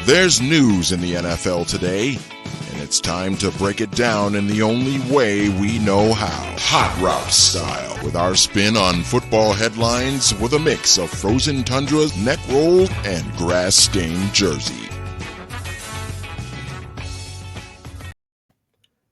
There's news in the NFL today, and it's time to break it down in the only way we know how. Hot Route style, with our spin on football headlines with a mix of frozen tundras, neck rolled, and grass-stained jersey.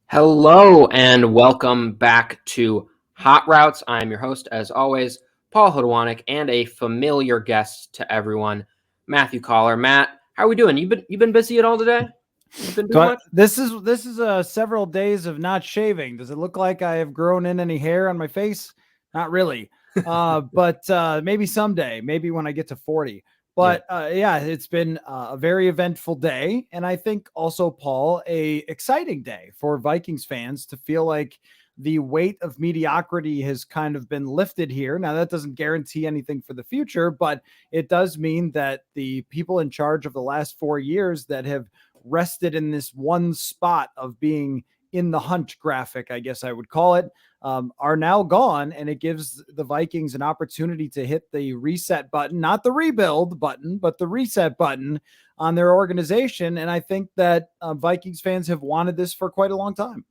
Hello and welcome back to Hot Routes. I'm your host, as always, Paul Hodowanic, and a familiar guest to everyone, Matthew Coller. Matt, how are we doing? You been busy at all today? You've been doing much? This is several days of not shaving. Does it look like I have grown in any hair on my face? Not really. But maybe someday, maybe when I get to 40. But yeah, it's been a very eventful day. And I think also, Paul, a exciting day for Vikings fans to feel like the weight of mediocrity has kind of been lifted here. Now, that doesn't guarantee anything for the future, but it does mean that the people in charge of the last 4 years that have rested in this one spot of being in the hunt graphic, I guess I would call it, are now gone. And it gives the Vikings an opportunity to hit the reset button, not the rebuild button, but the reset button on their organization. And I think that Vikings fans have wanted this for quite a long time.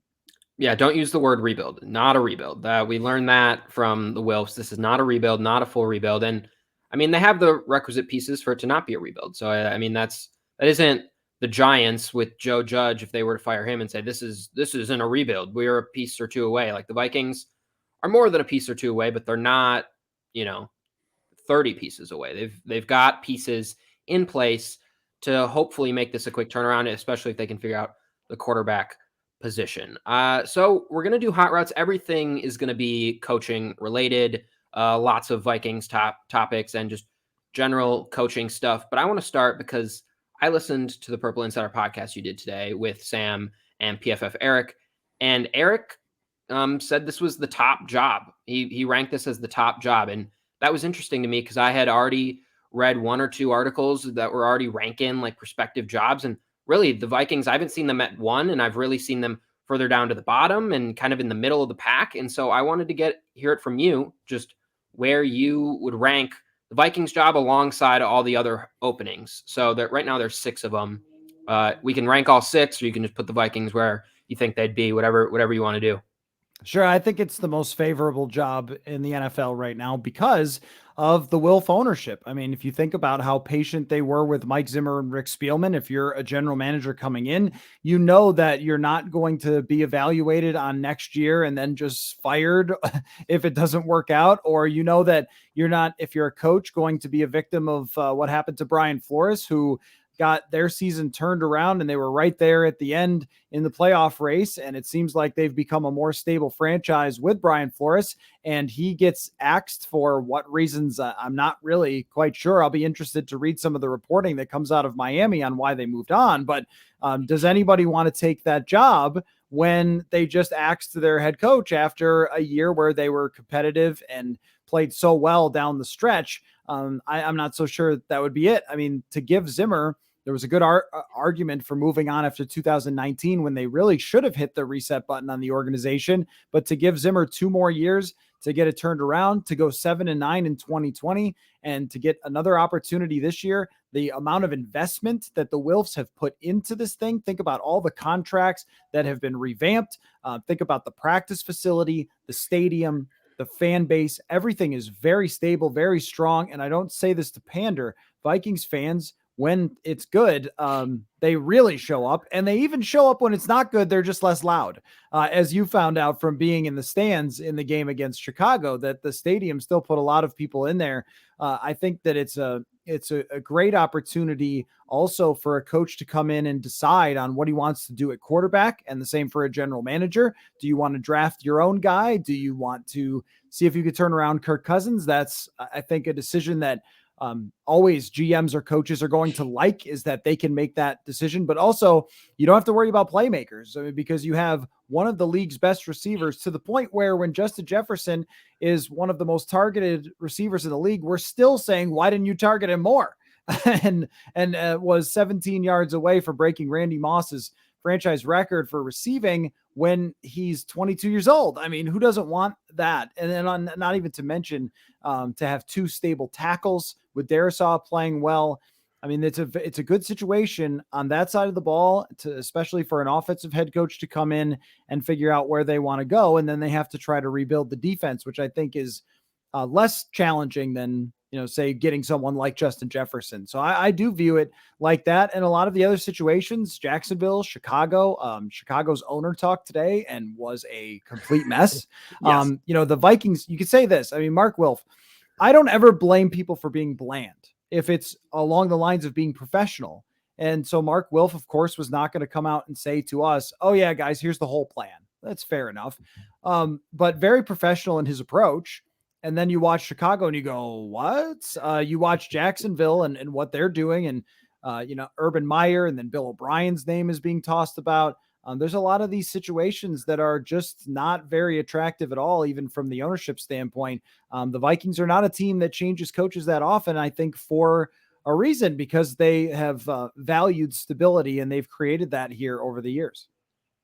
Yeah, don't use the word rebuild. Not a rebuild. We learned that from the Wilfs. This is not a rebuild, not a full rebuild. And I mean, they have the requisite pieces for it to not be a rebuild. So I mean, that isn't the Giants with Joe Judge if they were to fire him and say this isn't a rebuild. We're a piece or two away. Like, the Vikings are more than a piece or two away, but they're not, 30 pieces away. They've got pieces in place to hopefully make this a quick turnaround, especially if they can figure out the quarterback position. So we're going to do Hot Routes. Everything is going to be coaching related, lots of Vikings topics and just general coaching stuff. But I want to start because I listened to the Purple Insider podcast you did today with Sam and PFF Eric, and Eric said this was the top job. He ranked this as the top job. And that was interesting to me because I had already read one or two articles that were already ranking like prospective jobs. And really, the Vikings, I haven't seen them at one, and I've really seen them further down to the bottom and kind of in the middle of the pack. And so I wanted to hear it from you, just where you would rank the Vikings job alongside all the other openings. So that right now there's 6 of them. We can rank all 6, or you can just put the Vikings where you think they'd be, whatever you want to do. Sure. I think it's the most favorable job in the NFL right now because of the Wilf ownership. I mean, if you think about how patient they were with Mike Zimmer and Rick Spielman, if you're a general manager coming in, you know that you're not going to be evaluated on next year and then just fired if it doesn't work out, or you know that you're not, if you're a coach, going to be a victim of what happened to Brian Flores, who got their season turned around and they were right there at the end in the playoff race. And it seems like they've become a more stable franchise with Brian Flores, and he gets axed for what reasons. I'm not really quite sure. I'll be interested to read some of the reporting that comes out of Miami on why they moved on. But does anybody want to take that job when they just axed their head coach after a year where they were competitive and played so well down the stretch? I'm not so sure that would be it. I mean, to give Zimmer, there was a good argument for moving on after 2019 when they really should have hit the reset button on the organization. But to give Zimmer 2 more years to get it turned around, to go 7-9 in 2020, and to get another opportunity this year, the amount of investment that the Wilfs have put into this thing, think about all the contracts that have been revamped. Think about the practice facility, the stadium, the fan base. Everything is very stable, very strong. And I don't say this to pander. Vikings fans, when it's good, they really show up, and they even show up when it's not good. They're just less loud. As you found out from being in the stands in the game against Chicago, that the stadium still put a lot of people in there. I think that it's a great opportunity also for a coach to come in and decide on what he wants to do at quarterback, and the same for a general manager. Do you want to draft your own guy? Do you want to see if you could turn around Kirk Cousins? That's, I think, a decision that always GMs or coaches are going to like, is that they can make that decision. But also, you don't have to worry about playmakers. I mean, because you have one of the league's best receivers, to the point where when Justin Jefferson is one of the most targeted receivers in the league, we're still saying, why didn't you target him more? and was 17 yards away from breaking Randy Moss's franchise record for receiving when he's 22 years old. I mean, who doesn't want that? And then not even to mention to have 2 stable tackles with Darisaw playing well. I mean, it's a good situation on that side of the ball, especially for an offensive head coach to come in and figure out where they want to go. And then they have to try to rebuild the defense, which I think is less challenging than, say getting someone like Justin Jefferson. So I do view it like that. And a lot of the other situations, Jacksonville, Chicago's owner talked today and was a complete mess. Yes. The Vikings, you could say this. I mean, Mark Wilf, I don't ever blame people for being bland if it's along the lines of being professional. And so Mark Wilf, of course, was not going to come out and say to us, oh yeah, guys, here's the whole plan. That's fair enough. But very professional in his approach. And then you watch Chicago and you go, what? You watch Jacksonville and what they're doing. And, Urban Meyer, and then Bill O'Brien's name is being tossed about. There's a lot of these situations that are just not very attractive at all, even from the ownership standpoint. The Vikings are not a team that changes coaches that often, I think, for a reason, because they have valued stability and they've created that here over the years.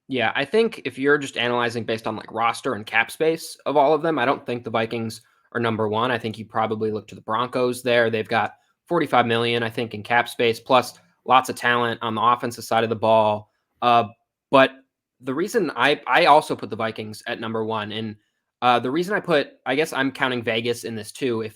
Yeah, I think if you're just analyzing based on like roster and cap space of all of them, I don't think the Vikings are number one. I think you probably look to the Broncos there. They've got 45 million, I think, in cap space, plus lots of talent on the offensive side of the ball. But the reason I also put the Vikings at number one, and the reason I guess I'm counting Vegas in this too.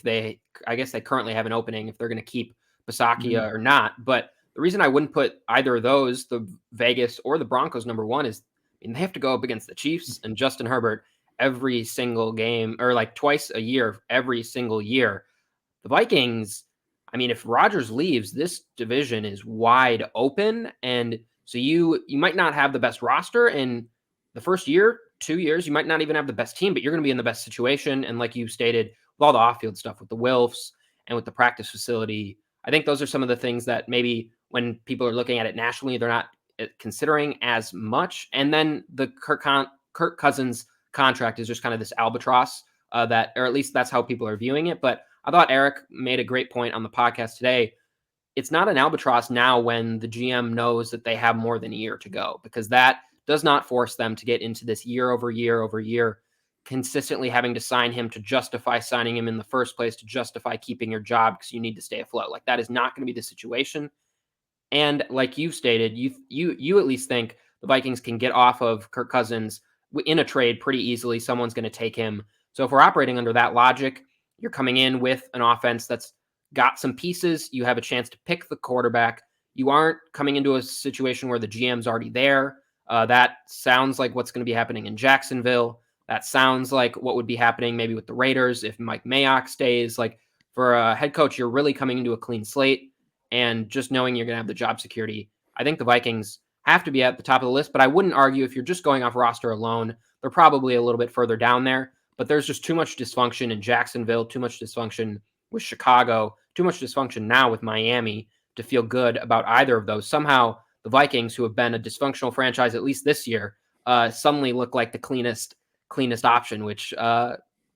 I guess they currently have an opening if they're going to keep Bisaccia or not. But the reason I wouldn't put either of those, the Vegas or the Broncos, number one is, they have to go up against the Chiefs and Justin Herbert every single game, or like twice a year, every single year. The Vikings, I mean, if Rodgers leaves, this division is wide open. And so you might not have the best roster in the first year, 2 years. You might not even have the best team, but you're going to be in the best situation. And like you stated, with all the off-field stuff, with the Wilfs and with the practice facility, I think those are some of the things that maybe when people are looking at it nationally, they're not considering as much. And then the Kirk Cousins contract is just kind of this albatross or at least that's how people are viewing it. But I thought Eric made a great point on the podcast today. It's not an albatross now when the GM knows that they have more than a year to go, because that does not force them to get into this year over year consistently having to sign him to justify signing him in the first place, to justify keeping your job because you need to stay afloat. Like, that is not going to be the situation. And like you stated, you at least think the Vikings can get off of Kirk Cousins in a trade pretty easily. Someone's going to take him. So if we're operating under that logic, you're coming in with an offense that's got some pieces. You have a chance to pick the quarterback. You aren't coming into a situation where the GM's already there. That sounds like what's going to be happening in Jacksonville. That sounds like what would be happening maybe with the Raiders if Mike Mayock stays. Like, for a head coach, you're really coming into a clean slate, and just knowing you're going to have the job security. I think the Vikings have to be at the top of the list, but I wouldn't argue if you're just going off roster alone, they're probably a little bit further down there. But there's just too much dysfunction in Jacksonville, too much dysfunction with Chicago, too much dysfunction now with Miami to feel good about either of those. Somehow the Vikings, who have been a dysfunctional franchise at least this year, suddenly look like the cleanest option, which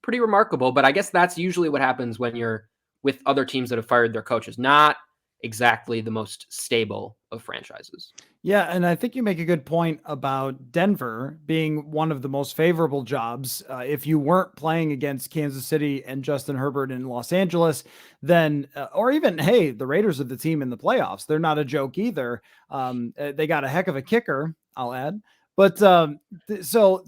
pretty remarkable. But I guess that's usually what happens when you're with other teams that have fired their coaches. Not exactly the most stable of franchises. Yeah, and I think you make a good point about Denver being one of the most favorable jobs. If you weren't playing against Kansas City and Justin Herbert in Los Angeles, then, or even, hey, the Raiders are the team in the playoffs. They're not a joke either. They got a heck of a kicker, I'll add. But so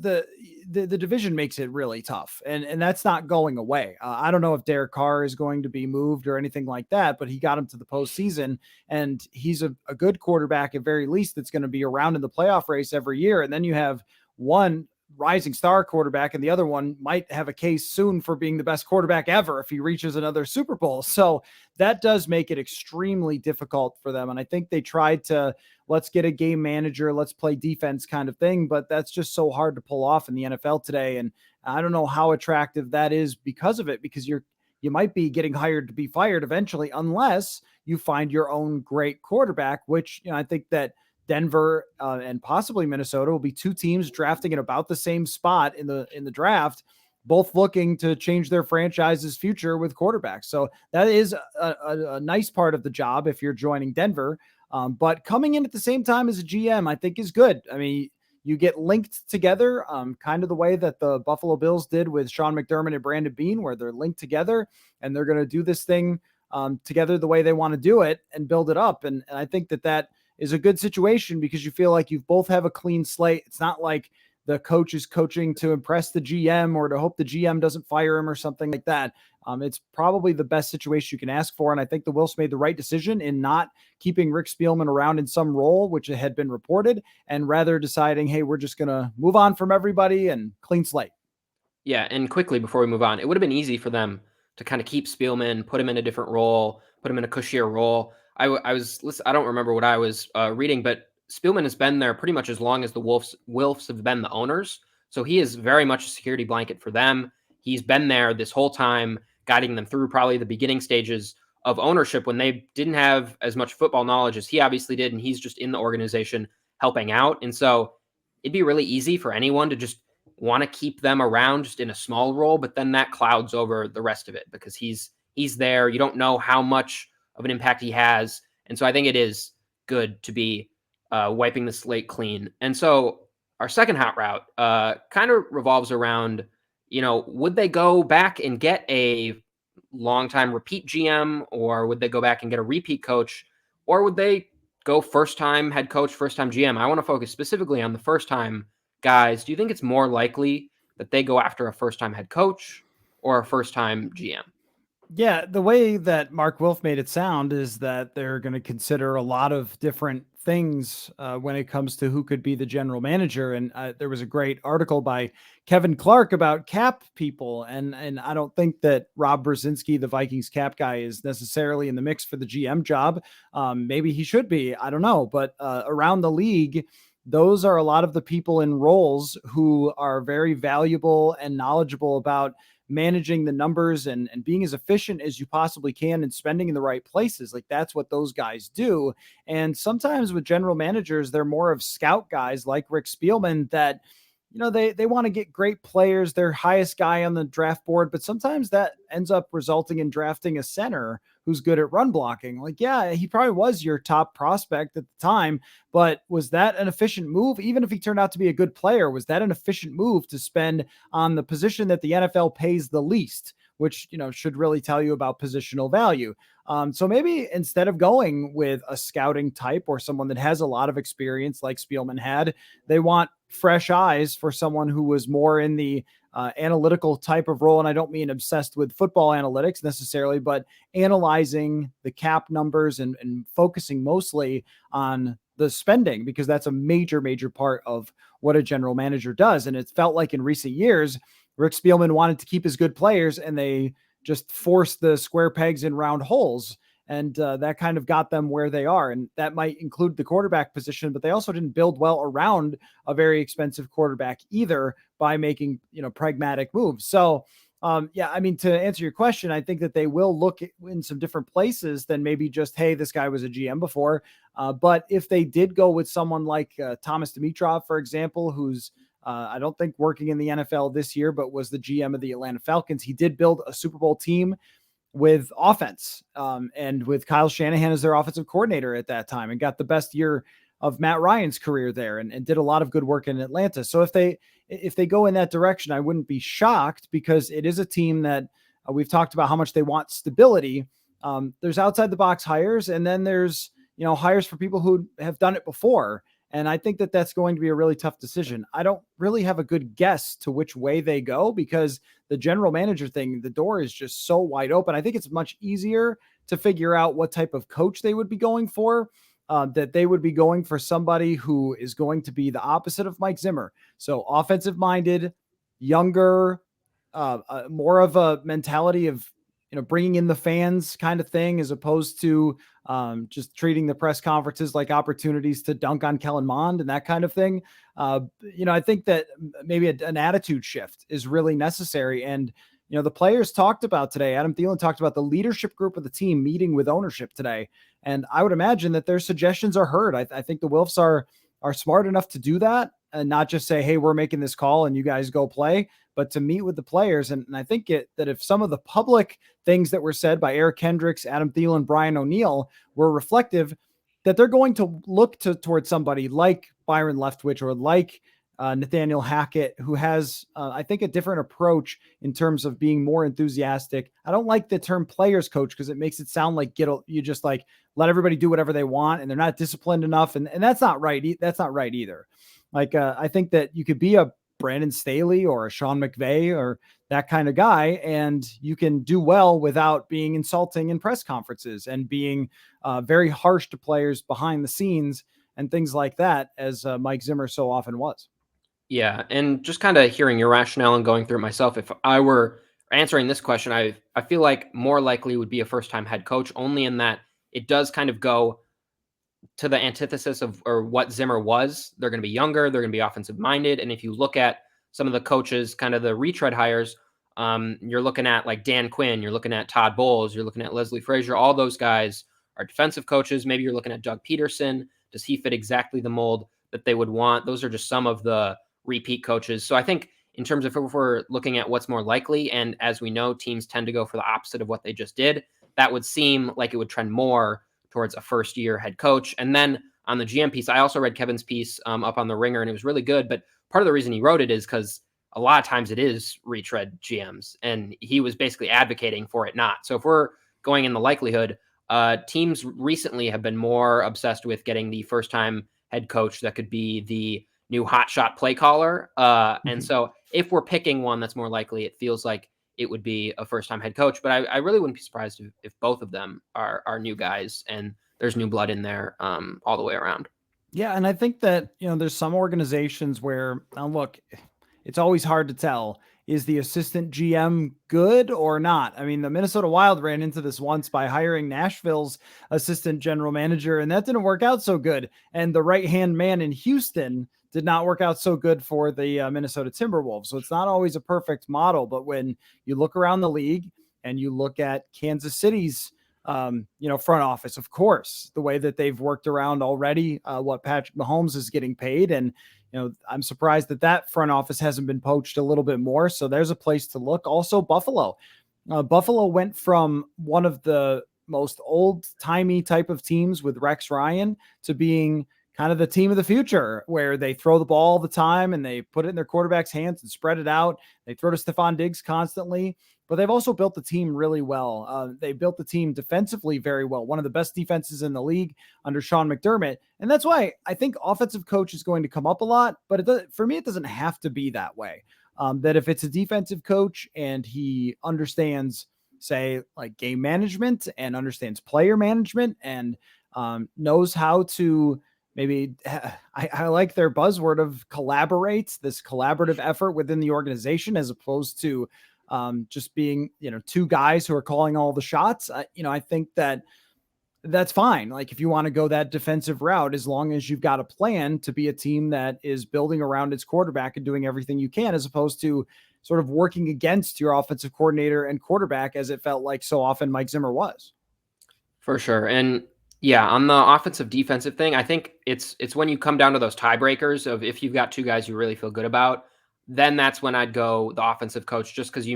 the division makes it really tough, and that's not going away. I don't know if Derek Carr is going to be moved or anything like that, but he got him to the postseason, and he's a good quarterback at very least that's going to be around in the playoff race every year. And then you have one rising star quarterback, and the other one might have a case soon for being the best quarterback ever if he reaches another Super Bowl. So that does make it extremely difficult for them. And I think they tried to, let's get a game manager, let's play defense kind of thing, but that's just so hard to pull off in the NFL today. And I don't know how attractive that is because of it, because you might be getting hired to be fired eventually, unless you find your own great quarterback, which, I think that Denver and possibly Minnesota will be two teams drafting in about the same spot in the draft, both looking to change their franchise's future with quarterbacks. So that is a nice part of the job if you're joining Denver. But coming in at the same time as a GM, I think is good. I mean, you get linked together, kind of the way that the Buffalo Bills did with Sean McDermott and Brandon Beane, where they're linked together and they're going to do this thing together the way they want to do it and build it up. And I think that is a good situation because you feel like you both have a clean slate. It's not like the coach is coaching to impress the GM or to hope the GM doesn't fire him or something like that. It's probably the best situation you can ask for. And I think the Wilfs made the right decision in not keeping Rick Spielman around in some role, which had been reported, and rather deciding, hey, we're just going to move on from everybody and clean slate. Yeah, and quickly before we move on, it would have been easy for them to kind of keep Spielman, put him in a different role, put him in a cushier role. I don't remember what I was reading, but Spielman has been there pretty much as long as the Wilfs have been the owners. So he is very much a security blanket for them. He's been there this whole time, guiding them through probably the beginning stages of ownership when they didn't have as much football knowledge as he obviously did, and he's just in the organization helping out. And so it'd be really easy for anyone to just want to keep them around just in a small role, but then that clouds over the rest of it because he's there. You don't know how much of an impact he has. And so I think it is good to be wiping the slate clean. And so our second hot route kind of revolves around, would they go back and get a longtime repeat GM, or would they go back and get a repeat coach, or would they go first-time head coach, first-time GM? I want to focus specifically on the first-time guys. Do you think it's more likely that they go after a first-time head coach or a first-time GM? Yeah, the way that Mark Wilf made it sound is that they're going to consider a lot of different things when it comes to who could be the general manager. And there was a great article by Kevin Clark about cap people. And I don't think that Rob Brzezinski, the Vikings cap guy, is necessarily in the mix for the GM job. Maybe he should be. I don't know. But around the league, those are a lot of the people in roles who are very valuable and knowledgeable about managing the numbers and being as efficient as you possibly can and spending in the right places. Like that's what those guys do. And sometimes with general managers, they're more of scout guys like Rick Spielman that, they want to get great players, their highest guy on the draft board, but sometimes that ends up resulting in drafting a center who's good at run blocking. Like, yeah, he probably was your top prospect at the time, but was that an efficient move? Even if he turned out to be a good player, was that an efficient move to spend on the position that the NFL pays the least, which, should really tell you about positional value? So maybe instead of going with a scouting type or someone that has a lot of experience like Spielman had, they want fresh eyes for someone who was more in the analytical type of role. And I don't mean obsessed with football analytics necessarily, but analyzing the cap numbers and focusing mostly on the spending, because that's a major, major part of what a general manager does. And it felt like in recent years, Rick Spielman wanted to keep his good players and they just forced the square pegs in round holes. And that kind of got them where they are. And that might include the quarterback position, but they also didn't build well around a very expensive quarterback either by making, pragmatic moves. So, to answer your question, I think that they will look in some different places than maybe just, hey, this guy was a GM before. But if they did go with someone like Thomas Dimitrov, for example, who's I don't think working in the NFL this year, but was the GM of the Atlanta Falcons. He did build a Super Bowl team with offense and with Kyle Shanahan as their offensive coordinator at that time, and got the best year of Matt Ryan's career there and did a lot of good work in Atlanta. So if they go in that direction, I wouldn't be shocked, because it is a team that we've talked about how much they want stability. There's outside the box hires, and then there's, hires for people who have done it before. And I think that that's going to be a really tough decision. I don't really have a good guess to which way they go, because the general manager thing, the door is just so wide open. I think it's much easier to figure out what type of coach they would be going for, that they would be going for somebody who is going to be the opposite of Mike Zimmer. So offensive minded, younger, more of a mentality of, bringing in the fans kind of thing, as opposed to just treating the press conferences like opportunities to dunk on Kellen Mond and that kind of thing. I think that maybe an attitude shift is really necessary. And, the players talked about today, Adam Thielen talked about the leadership group of the team meeting with ownership today. And I would imagine that their suggestions are heard. I think the Wilfs are smart enough to do that and not just say, hey, we're making this call and you guys go play, but to meet with the players. And I think that if some of the public things that were said by Eric Kendricks, Adam Thielen, Brian O'Neill were reflective, that they're going to look towards somebody like Byron Leftwich or like Nathaniel Hackett, who has, I think, a different approach in terms of being more enthusiastic. I don't like the term players coach because it makes it sound like you just like let everybody do whatever they want and they're not disciplined enough. And that's not right. That's not right either. Like, I think that you could be a Brandon Staley or a Sean McVay or that kind of guy, and you can do well without being insulting in press conferences and being very harsh to players behind the scenes and things like that, as Mike Zimmer so often was. Yeah, and just kind of hearing your rationale and going through it myself, if I were answering this question, I feel like more likely would be a first-time head coach, only in that it does kind of go to the antithesis of or what Zimmer was. They're going to be younger, they're going to be offensive-minded, and if you look at some of the coaches, kind of the retread hires, you're looking at like Dan Quinn, you're looking at Todd Bowles, you're looking at Leslie Frazier. All those guys are defensive coaches. Maybe you're looking at Doug Peterson. Does he fit exactly the mold that they would want? Those are just some of the repeat coaches. So I think in terms of if we're looking at what's more likely, and as we know, teams tend to go for the opposite of what they just did, that would seem like it would trend more towards a first-year head coach. And then on the GM piece, I also read Kevin's piece up on the Ringer, and it was really good. But part of the reason he wrote it is because a lot of times it is retread GMs, and he was basically advocating for it not. So if we're going in the likelihood, teams recently have been more obsessed with getting the first-time head coach that could be the new hotshot play caller. And so if we're picking one that's more likely, it feels like it would be a first-time head coach. But I really wouldn't be surprised if both of them are new guys and there's new blood in there all the way around. Yeah, and I think that, there's some organizations where, look, it's always hard to tell. Is the assistant GM good or not? I mean, the Minnesota Wild ran into this once by hiring Nashville's assistant general manager, and that didn't work out so good. And the right-hand man in Houston did not work out so good for the Minnesota Timberwolves. So it's not always a perfect model, but when you look around the league and you look at Kansas City's front office, of course, the way that they've worked around already, what Patrick Mahomes is getting paid. And, I'm surprised that front office hasn't been poached a little bit more. So there's a place to look. Also, Buffalo. Buffalo went from one of the most old-timey type of teams with Rex Ryan to being kind of the team of the future, where they throw the ball all the time and they put it in their quarterback's hands and spread it out. They throw to Stephon Diggs constantly, but they've also built the team really well. They built the team defensively very well. One of the best defenses in the league under Sean McDermott. And that's why I think offensive coach is going to come up a lot, but for me, it doesn't have to be that way. That if it's a defensive coach and he understands, say, like game management and understands player management and knows how to maybe, I like their buzzword of collaborate, this collaborative effort within the organization, as opposed to just being, two guys who are calling all the shots. I think that's fine. Like if you want to go that defensive route, as long as you've got a plan to be a team that is building around its quarterback and doing everything you can, as opposed to sort of working against your offensive coordinator and quarterback, as it felt like so often Mike Zimmer was. For sure. And yeah, on the offensive defensive thing, I think it's when you come down to those tiebreakers of if you've got two guys you really feel good about, then that's when I'd go the offensive coach, just because they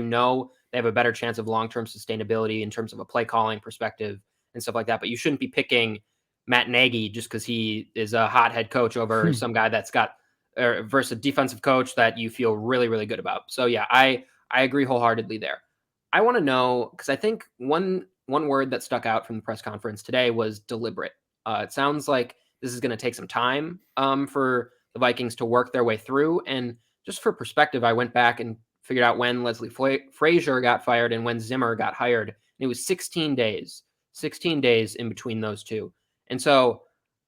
have a better chance of long-term sustainability in terms of a play calling perspective and stuff like that. But you shouldn't be picking Matt Nagy just because he is a hot head coach over some guy that's got versus a defensive coach that you feel really, really good about. So yeah, I agree wholeheartedly there. I want to know, because I think one word that stuck out from the press conference today was deliberate. It sounds like this is going to take some time for the Vikings to work their way through. And just for perspective, I went back and figured out when Leslie Frazier got fired and when Zimmer got hired. And it was 16 days in between those two. And so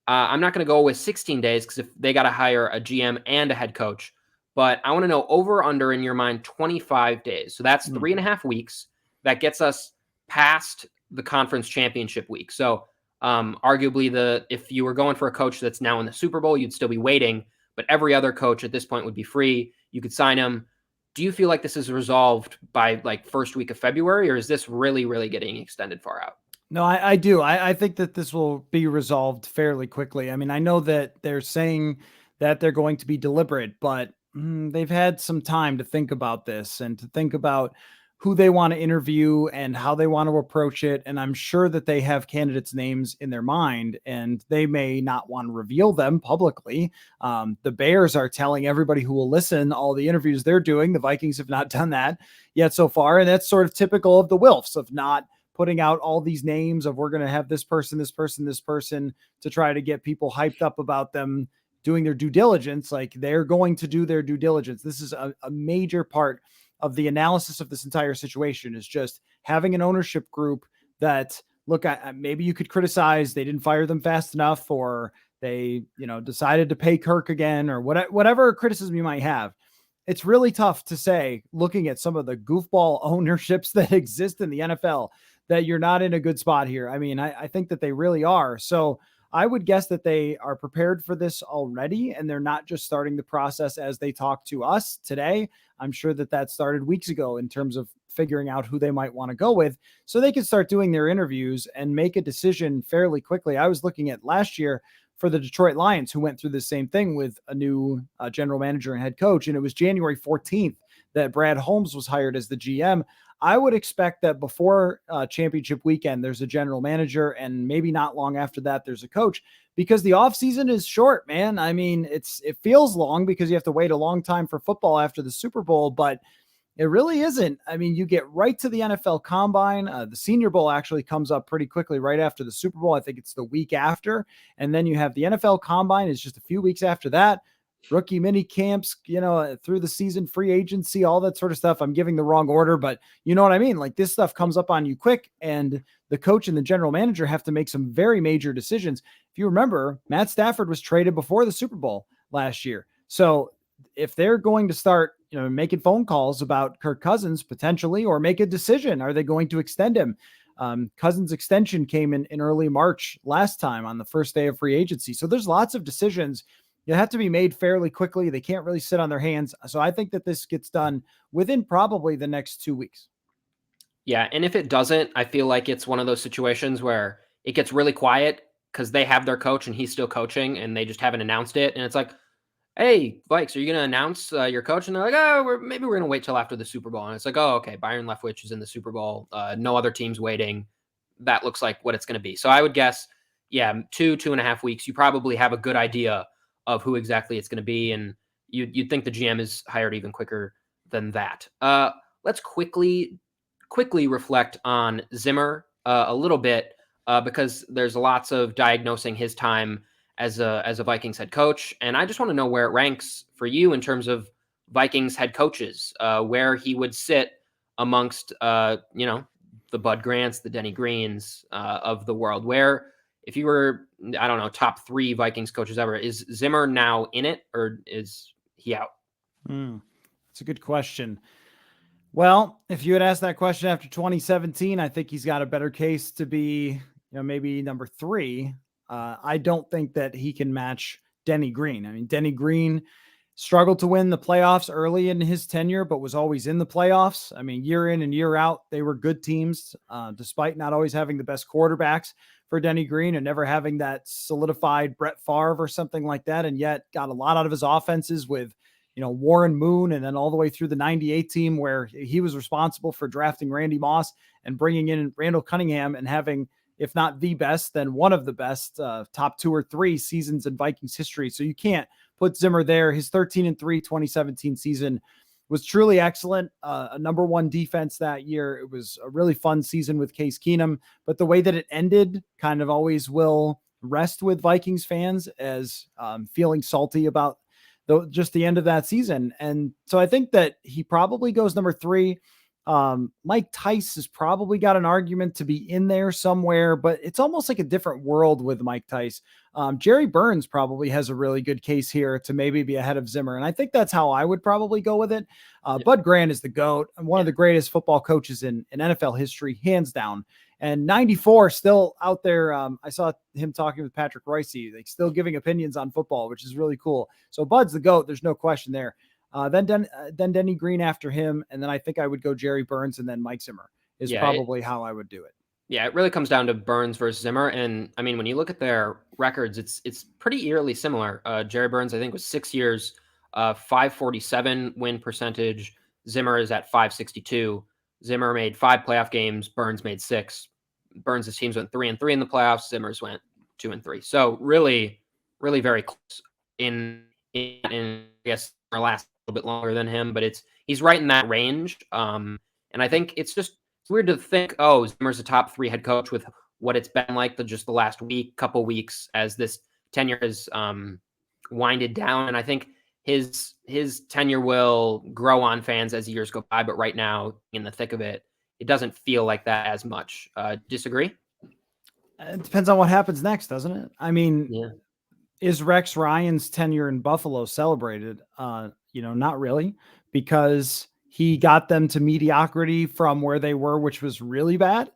I'm not going to go with 16 days because if they got to hire a GM and a head coach, but I want to know over under in your mind 25 days. So that's 3.5 weeks. That gets us past the conference championship week. So arguably if you were going for a coach that's now in the Super Bowl, you'd still be waiting, but every other coach at this point would be free. You could sign him. Do you feel like this is resolved by like first week of February, or is this really, really getting extended far out? No, I do. I think that this will be resolved fairly quickly. I mean, I know that they're saying that they're going to be deliberate, but they've had some time to think about this and to think about who they want to interview and how they want to approach it. And I'm sure that they have candidates' names in their mind, and they may not want to reveal them publicly. The Bears are telling everybody who will listen all the interviews they're doing. The Vikings have not done that yet so far. And that's sort of typical of the Wilfs of not putting out all these names of we're going to have this person, this person, this person to try to get people hyped up about them doing their due diligence. Like, they're going to do their due diligence. This is a major part of the analysis of this entire situation, is just having an ownership group that, look, maybe you could criticize they didn't fire them fast enough, or they, decided to pay Kirk again, or whatever criticism you might have. It's really tough to say, looking at some of the goofball ownerships that exist in the NFL, that you're not in a good spot here. I mean, I think that they really are. So I would guess that they are prepared for this already, and they're not just starting the process as they talk to us today. I'm sure that started weeks ago in terms of figuring out who they might want to go with, so they can start doing their interviews and make a decision fairly quickly. I was looking at last year for the Detroit Lions, who went through the same thing with a new general manager and head coach, and it was January 14th that Brad Holmes was hired as the GM. I would expect that before championship weekend, there's a general manager, and maybe not long after that, there's a coach, because the offseason is short, man. I mean, it feels long because you have to wait a long time for football after the Super Bowl, but it really isn't. I mean, you get right to the NFL Combine. The Senior Bowl actually comes up pretty quickly right after the Super Bowl. I think it's the week after. And then you have the NFL Combine is just a few weeks after that. Rookie mini camps, through the season, free agency, all that sort of stuff. I'm giving the wrong order, but you know what I mean? Like, this stuff comes up on you quick, and the coach and the general manager have to make some very major decisions. If you remember, Matt Stafford was traded before the Super Bowl last year. So if they're going to start, making phone calls about Kirk Cousins potentially, or make a decision, are they going to extend him? Cousins' extension came in early March last time on the first day of free agency. So there's lots of decisions that have to be made fairly quickly. They can't really sit on their hands. So I think that this gets done within probably the next 2 weeks. Yeah. And if it doesn't, I feel like it's one of those situations where it gets really quiet because they have their coach and he's still coaching and they just haven't announced it. And it's like, hey, Vikes, are you going to announce your coach? And they're like, oh, maybe we're going to wait till after the Super Bowl. And it's like, oh, okay, Byron Leftwich is in the Super Bowl. No other team's waiting. That looks like what it's going to be. So I would guess, 2.5 weeks, you probably have a good idea of who exactly it's going to be. And you'd think the GM is hired even quicker than that. Let's quickly reflect on Zimmer a little bit because there's lots of diagnosing his time as a Vikings head coach. And I just want to know where it ranks for you in terms of Vikings head coaches, where he would sit amongst, the Bud Grants, the Denny Greens of the world. Where, if you were, I don't know, top 3 Vikings coaches ever, is Zimmer now in it, or is he out? That's a good question. Well, if you had asked that question after 2017, I think he's got a better case to be, maybe number 3. I don't think that he can match Denny Green. I mean, Denny Green struggled to win the playoffs early in his tenure, but was always in the playoffs. I mean, year in and year out, they were good teams, despite not always having the best quarterbacks for Denny Green and never having that solidified Brett Favre or something like that. And yet got a lot out of his offenses with, Warren Moon, and then all the way through the 98 team where he was responsible for drafting Randy Moss and bringing in Randall Cunningham and having, if not the best, then one of the best top 2 or 3 seasons in Vikings history. So you can't put Zimmer there. His 13-3 2017 season was truly excellent. A number 1 defense that year. It was a really fun season with Case Keenum, but the way that it ended kind of always will rest with Vikings fans as feeling salty about just the end of that season. And so I think that he probably goes number 3. Mike Tice has probably got an argument to be in there somewhere, but it's almost like a different world with Mike Tice. Jerry Burns probably has a really good case here to maybe be ahead of Zimmer. And I think that's how I would probably go with it. Bud Grant is the GOAT and one of the greatest football coaches in NFL history, hands down. And 94 still out there. I saw him talking with Patrick Royce, like still giving opinions on football, which is really cool. So Bud's the GOAT. There's no question there. Then Denny Green after him. And then I think I would go Jerry Burns and then Mike Zimmer is probably how I would do it. Yeah, it really comes down to Burns versus Zimmer. And I mean, when you look at their records, it's pretty eerily similar. Jerry Burns, I think, was 6 years, 547 win percentage. Zimmer is at 562. Zimmer made 5 playoff games. Burns made 6. Burns' teams went 3-3 in the playoffs. Zimmer's went 2-3. So really, really very close in I guess our last a little bit longer than him, but he's right in that range. And I think it's weird to think, oh, Zimmer's a top 3 head coach with what it's been like the last couple weeks as this tenure has winded down. And I think his tenure will grow on fans as years go by, but right now in the thick of it, it doesn't feel like that as much. Disagree? It depends on what happens next, doesn't it? I mean, Yeah. Is Rex Ryan's tenure in Buffalo celebrated? Not really, because he got them to mediocrity from where they were, which was really bad.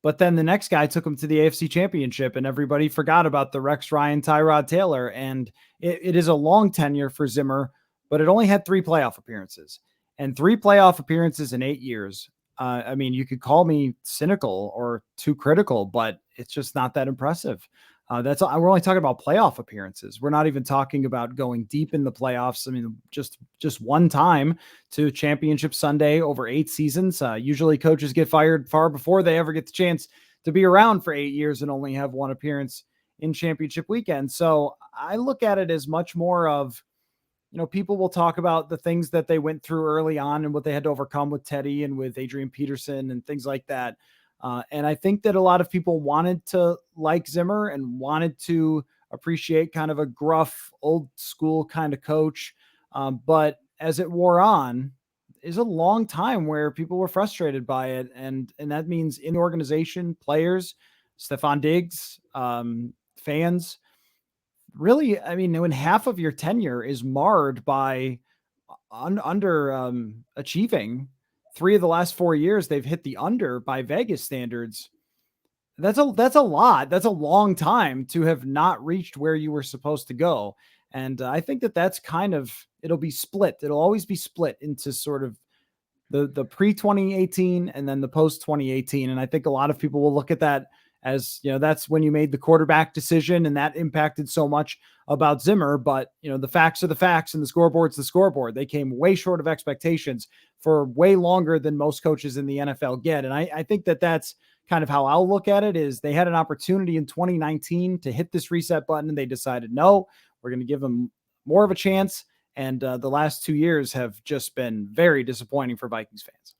But then the next guy took them to the AFC Championship, and everybody forgot about the Rex Ryan, Tyrod Taylor. And it is a long tenure for Zimmer, but it only had 3 playoff appearances, and 3 playoff appearances in 8 years. I mean, you could call me cynical or too critical, but it's just not that impressive. That's all. We're only talking about playoff appearances. We're not even talking about going deep in the playoffs. I mean, just one time to Championship Sunday over 8 seasons. Usually coaches get fired far before they ever get the chance to be around for 8 years and only have 1 appearance in championship weekend. So I look at it as much more of, people will talk about the things that they went through early on and what they had to overcome with Teddy and with Adrian Peterson and things like that. And I think that a lot of people wanted to like Zimmer and wanted to appreciate kind of a gruff, old school kind of coach. But as it wore on, is a long time where people were frustrated by it. And that means in the organization, players, Stephon Diggs, fans. Really, I mean, when half of your tenure is marred by under achieving, 3 of the last 4 years, they've hit the under by Vegas standards. That's a lot. That's a long time to have not reached where you were supposed to go. And I think that's kind of, it'll be split. It'll always be split into sort of the pre 2018 and then the post 2018. And I think a lot of people will look at that as, that's when you made the quarterback decision and that impacted so much about Zimmer. But, the facts are the facts and the scoreboard's the scoreboard. They came way short of expectations for way longer than most coaches in the NFL get. And I think that's kind of how I'll look at it. Is they had an opportunity in 2019 to hit this reset button and they decided, no, we're going to give them more of a chance. And the last 2 years have just been very disappointing for Vikings fans.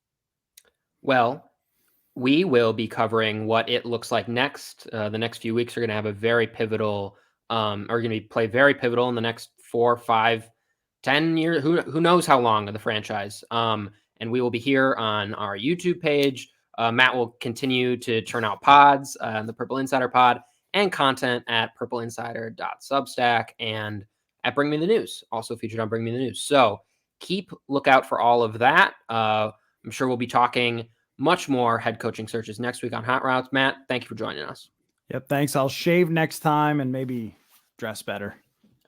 Well, we will be covering what it looks like next. The next few weeks are going to have a very pivotal, play very pivotal in the next 4, 5, 10 years. Who knows how long of the franchise? And we will be here on our YouTube page. Matt will continue to churn out pods, the Purple Insider Pod, and content at purpleinsider.substack and at Bring Me the News, also featured on Bring Me the News. So keep lookout for all of that. I'm sure we'll be talking much more head coaching searches next week on Hot Routes. Matt, thank you for joining us. Yep, thanks. I'll shave next time and maybe dress better.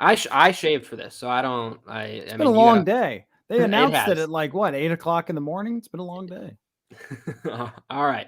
I shaved for this, so I don't. It's been a long day. They announced it at 8 o'clock in the morning. It's been a long day. All right.